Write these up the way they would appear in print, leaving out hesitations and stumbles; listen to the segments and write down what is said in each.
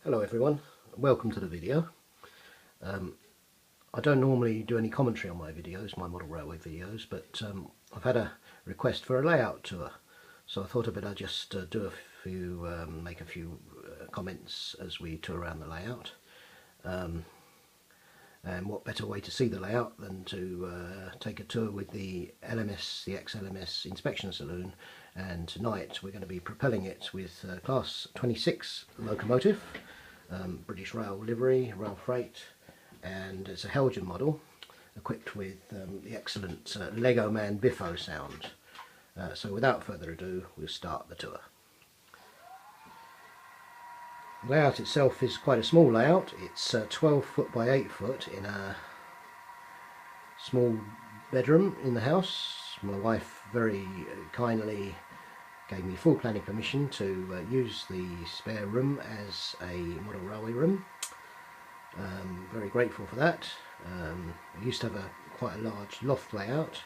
Hello everyone, welcome to the video. I don't normally do any commentary on my videos, my model railway videos, but I've had a request for a layout tour, so I thought I'd better just make a few comments as we tour around the layout. And what better way to see the layout than to take a tour with the LMS, the ex-LMS inspection saloon, and tonight we're going to be propelling it with Class 26 locomotive, British Rail livery, rail freight, and it's a Helgian model equipped with the excellent Lego Man Biffo sound. So without further ado, we'll start the tour. The layout itself is quite a small layout. It's 12 foot by 8 foot in a small bedroom in the house. My wife very kindly gave me full planning permission to use the spare room as a model railway room. Very grateful for that. I used to have quite a large loft layout.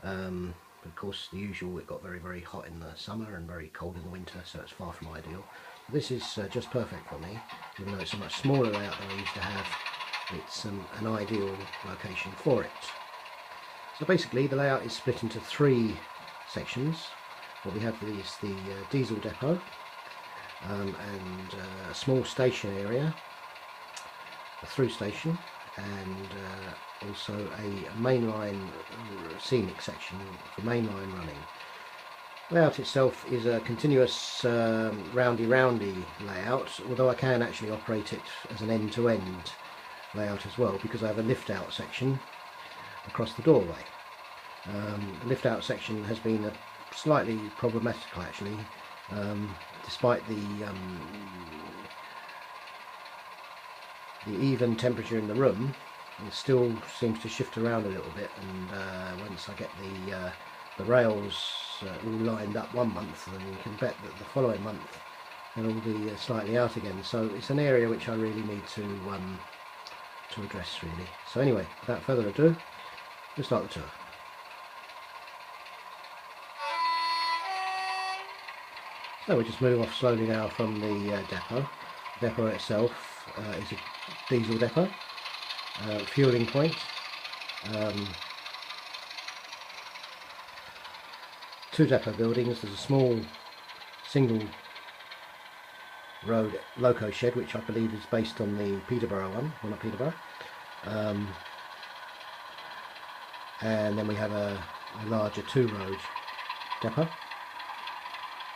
Of course, the usual, it got very hot in the summer and very cold in the winter, so it's far from ideal. This is just perfect for me, even though it's a much smaller layout than I used to have. It's an ideal location for it. So basically the layout is split into three sections. What we have is the diesel depot, and a small station area, a through station, and also a mainline scenic section for mainline running. The layout itself is a continuous roundy layout, although I can actually operate it as an end-to-end layout as well, because I have a lift out section across the doorway. The lift out section has been slightly problematical actually, despite the even temperature in the room. It still seems to shift around a little bit, and once I get the rails all lined up one month, then you can bet that the following month they'll all be slightly out again. So it's an area which I really need to address really. So anyway, without further ado, we'll start the tour. So we'll just move off slowly now from the depot. The depot itself is a diesel depot, fueling point, two depot buildings. There's a small single road loco shed, which I believe is based on the Peterborough one, well not Peterborough. And then we have a larger two road depot.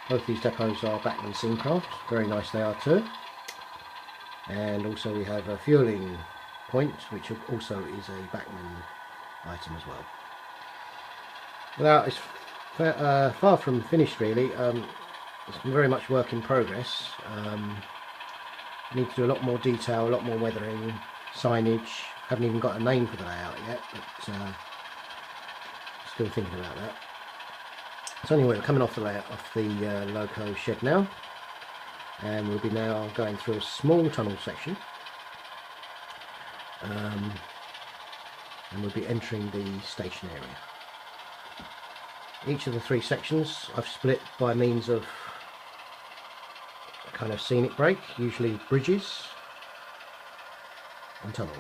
Both these depots are Bachmann Syncraft, very nice they are too. And also we have a fueling point, which also is a Bachmann item as well. Now it's far from finished really. It's very much work in progress. I need to do a lot more detail, a lot more weathering, signage. Haven't even got a name for the layout yet, but still thinking about that. So anyway, we're coming off the layout, off the loco shed now, and we'll be now going through a small tunnel section, and we'll be entering the station area. Each of the three sections I've split by means of a kind of scenic break, usually bridges and tunnels.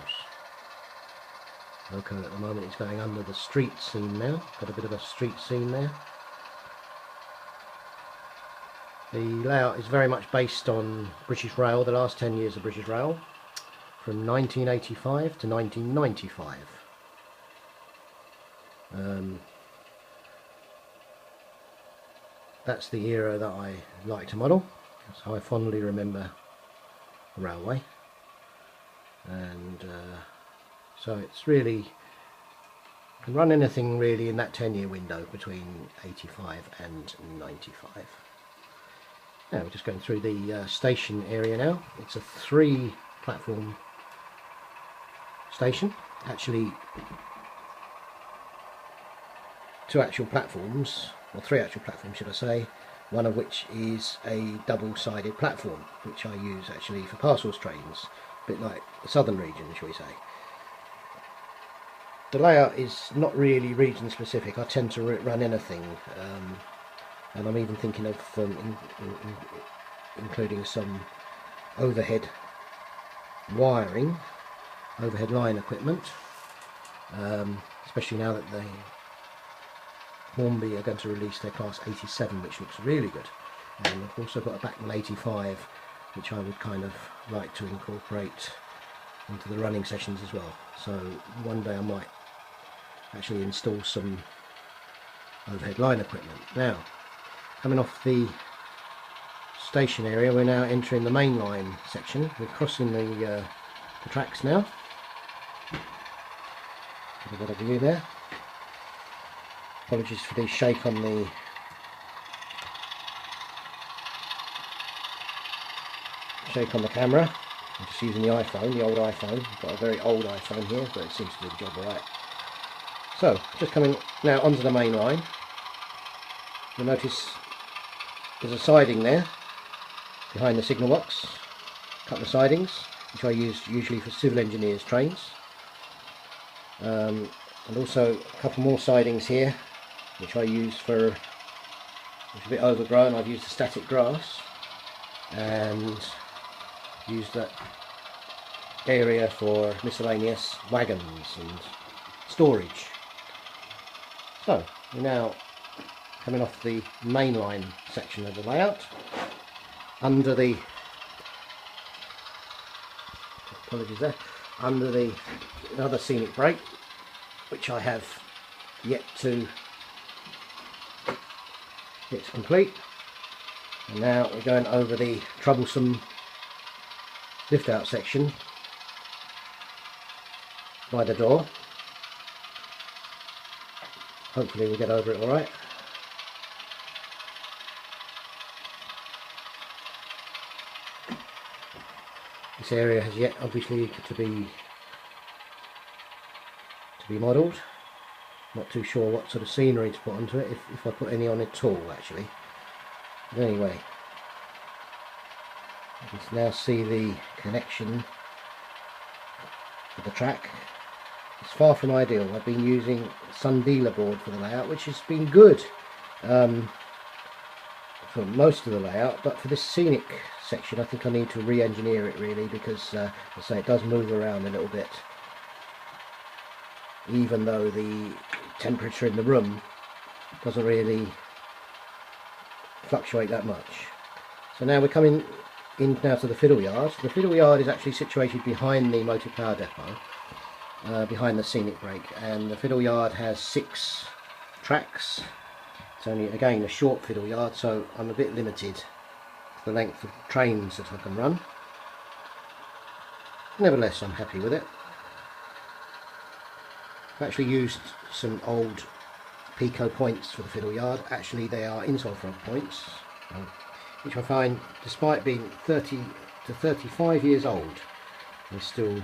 Loco at the moment is going under the street scene now, got a bit of a street scene there. The layout is very much based on British Rail, the last 10 years of British Rail, from 1985 to 1995. That's the era that I like to model. That's how I fondly remember the railway. And so it's really, you can run anything really in that 10-year window between 85 and 95. Now we're just going through the station area now. It's a 3-platform station. Actually, 2 actual platforms, or 3 actual platforms should I say, one of which is a double-sided platform, which I use actually for parcels trains, a bit like the southern region, shall we say. The layout is not really region specific. I tend to run anything. And I'm even thinking of including some overhead wiring, overhead line equipment, especially now that the Hornby are going to release their Class 87, which looks really good. And I've also got a Bachmann 85, which I would kind of like to incorporate into the running sessions as well. So one day I might actually install some overhead line equipment. Now, coming off the station area, we're now entering the Mainline section. We're crossing the tracks now. Have a better view there. Apologies for the shake on the camera. I'm just using the iPhone, the old iPhone. I've got a very old iPhone here, but it seems to do the job alright. So, just coming now onto the main line. You'll notice there's a siding there behind the signal box. A couple of sidings, which I use usually for civil engineers' trains. And also a couple more sidings here, which I use for, it's a bit overgrown. I've used the static grass and used that area for miscellaneous wagons and storage. So we're now coming off the mainline section of the layout under the, apologies there, under the other scenic break, which I have yet to complete. And now we're going over the troublesome lift out section by the door. Hopefully we'll get over it alright. This area has yet obviously to be modelled. Not too sure what sort of scenery to put onto it, if I put any on at all actually. But anyway, you can now see the connection with the track. It's far from ideal. I've been using Sun Dealer board for the layout, which has been good for most of the layout, but for this scenic section I think I need to re-engineer it really, because as I say, it does move around a little bit, even though the temperature in the room doesn't really fluctuate that much. So now we're coming in now to the Fiddle yard. The Fiddle yard is actually situated behind the motor power depot, behind the scenic break, and the Fiddle yard has 6 tracks. It's only again a short Fiddle yard, so I'm a bit limited to the length of trains that I can run. Nevertheless, I'm happy with it. I've actually used some old Pico points for the Fiddle yard. Actually they are insole frog points, which I find, despite being 30 to 35 years old, they still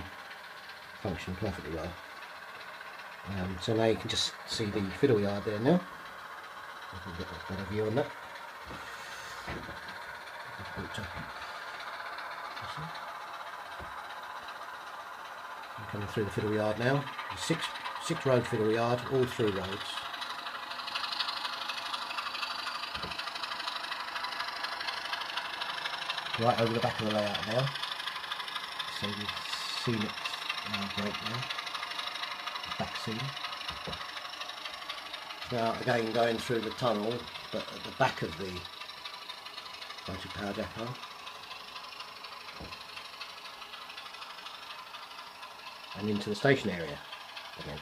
function perfectly well. So now you can just see the Fiddle yard there now. I can get a better view on that. I'm coming through the Fiddle yard now. 6 road Fiddle yard, all through roads. Right over the back of the layout now. So you've seen it break now. Back scene. Now again going through the tunnel, but at the back of the motor power depot. And into the station area again.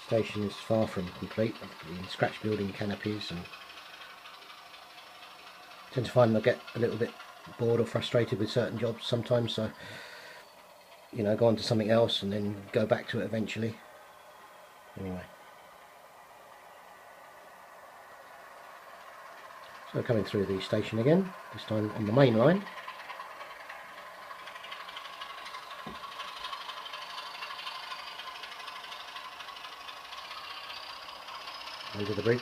Station is far from complete. I've been scratch building canopies, and I tend to find I get a little bit bored or frustrated with certain jobs sometimes, so you know, go on to something else and then go back to it eventually. Anyway, so coming through the station again, this time on the main line. Over the bridge,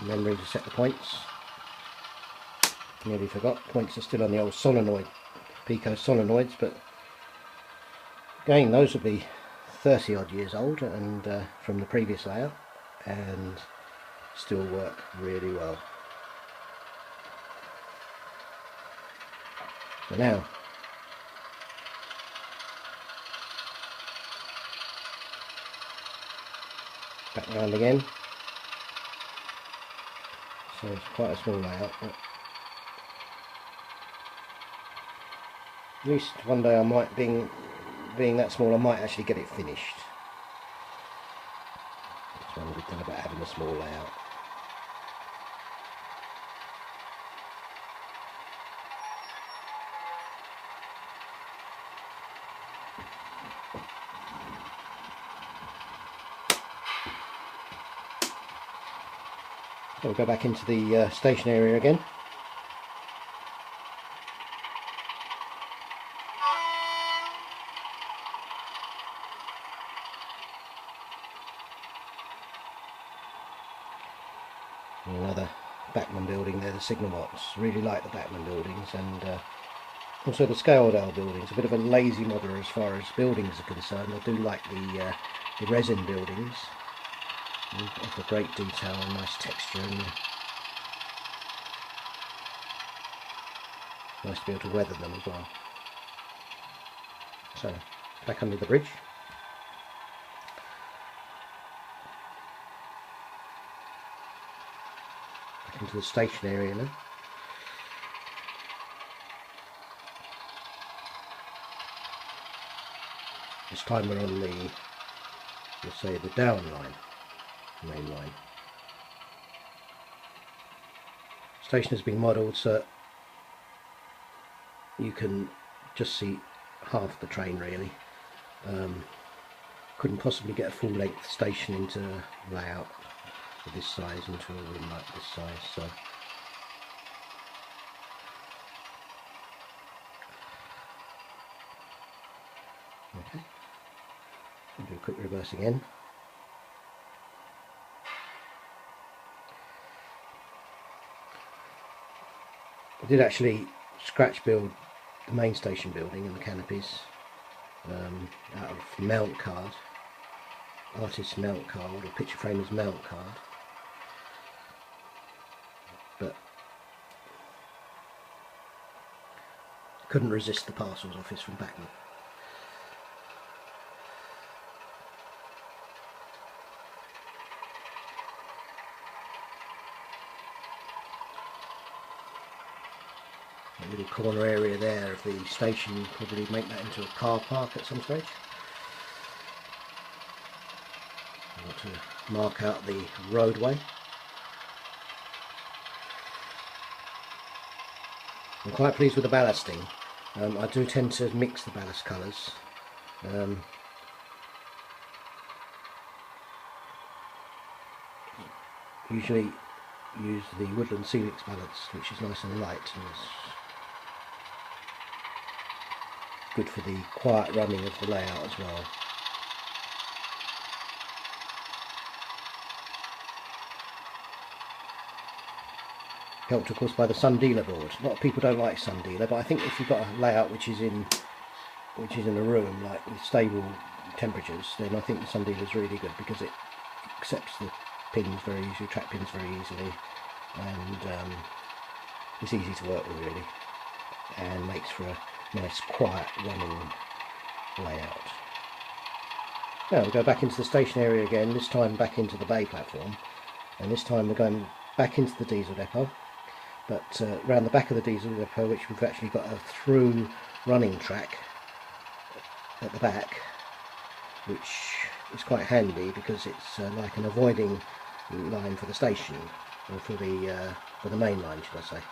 remembering to set the points. Nearly forgot, points are still on the old solenoid, Pico solenoids, but again those would be 30 odd years old and from the previous layout, and still work really well. So now, back round again. So it's quite a small layout, but at least one day I might, being that small, I might actually get it finished. That's one good thing about having a small layout. So we'll go back into the station area again. And another Bachmann building there, the signal box. Really like the Bachmann buildings, and also the Scaledale buildings. A bit of a lazy modder as far as buildings are concerned. I do like the resin buildings. Offer great detail and nice texture, and nice to be able to weather them as well. So, back under the bridge. Back into the station area now. This time we're on the, let's say, the down line. Main line. Station has been modelled so you can just see half the train really. Couldn't possibly get a full length station into layout of this size into a room like this size, so okay. I'll do a quick reverse again. I did actually scratch build the main station building and the canopies out of mount card, artist's mount card or picture framer's mount card, but couldn't resist the parcels office from Bachmann. A little corner area there of the station, probably make that into a car park at some stage. I want to mark out the roadway. I'm quite pleased with the ballasting. I do tend to mix the ballast colours. Usually use the woodland scenic ballast, which is nice and light and is good for the quiet running of the layout as well. Helped of course by the sun dealer board. A lot of people don't like sun dealer, but I think if you've got a layout which is in a room like with stable temperatures, then I think the sun dealer is really good because it accepts the pins very easily, track pins very easily, and it's easy to work with really, and makes for a nice quiet running layout. Now we'll go back into the station area again, this time back into the bay platform, and this time we're going back into the diesel depot, but round the back of the diesel depot, which we've actually got a through running track at the back, which is quite handy because it's like an avoiding line for the station, or for the main line, should I say.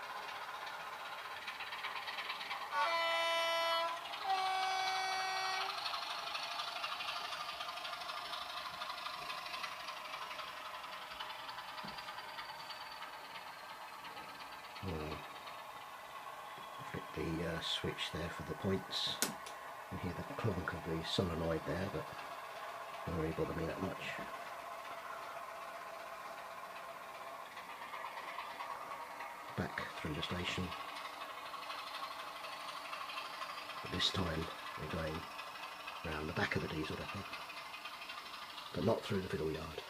Flick the switch there for the points. You hear the clunk of the solenoid there, but doesn't really bother me that much. Back through the station, but this time we're going round the back of the diesel depot, but not through the Fiddle yard.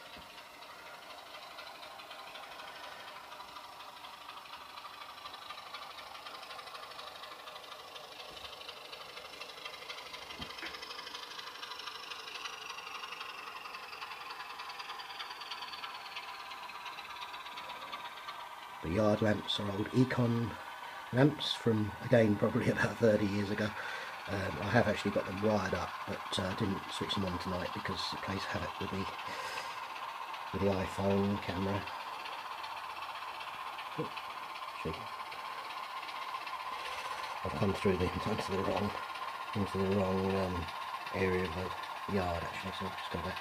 The yard lamps are old Econ lamps from, again, probably about 30 years ago. I have actually got them wired up, but I didn't switch them on tonight because it plays havoc with the iPhone camera. Oh, I've come through into the wrong area of the yard actually, so I've just got to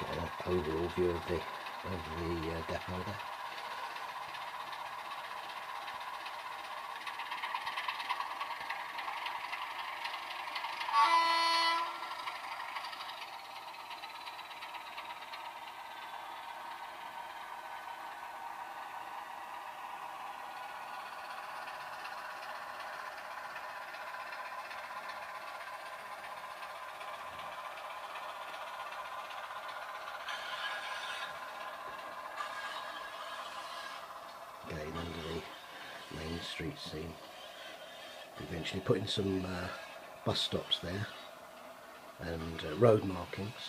get an overall view of the depot there. Again, under the main street scene. Eventually putting some bus stops there and road markings.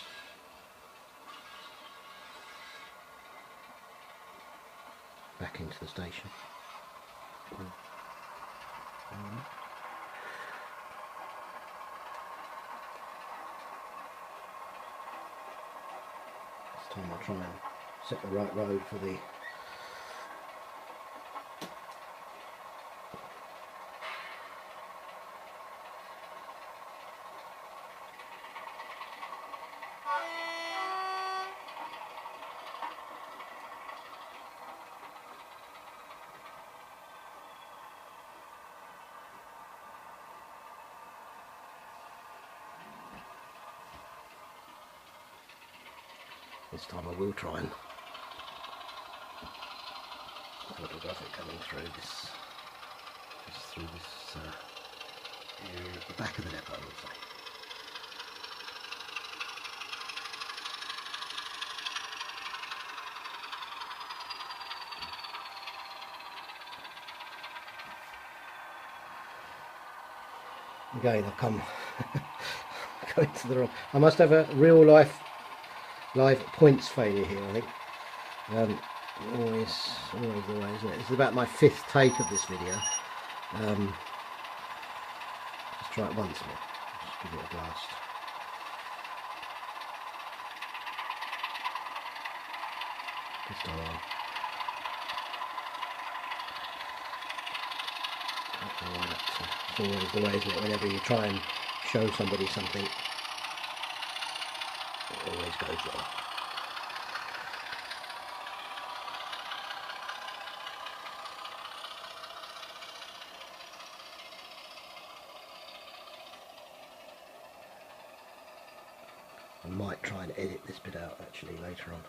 Back into the station. This time I'll try and set the right road for the This time I will try and photograph it coming through this, area at the back of the depot, I would say. Again, I've come going to the wrong. I must have a real live points failure here, I think. Always the way, isn't it? This is about my 5th take of this video. Let's try it once more. Just give it a blast. This time on. It's always the way, isn't it? Whenever you try and show somebody something, it always goes wrong. I might try and edit this bit out actually later on.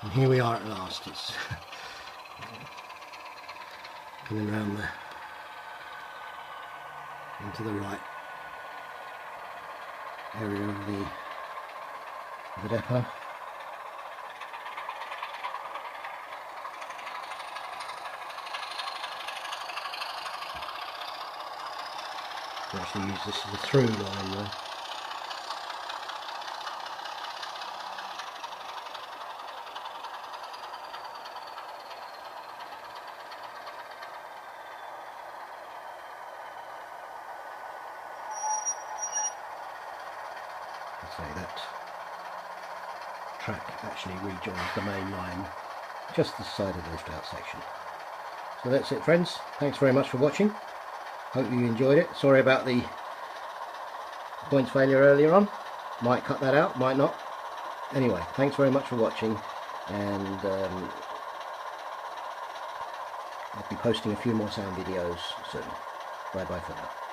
And here we are at last. It's coming round into the right area of the depot. We actually use this as a through line there. say that track actually rejoins the main line just the side of the lift out section. So that's it, friends. Thanks very much for watching. Hope you enjoyed it. Sorry about the points failure earlier on. Might cut that out, might not. Anyway, thanks very much for watching, and I'll be posting a few more sound videos soon. Bye bye for now.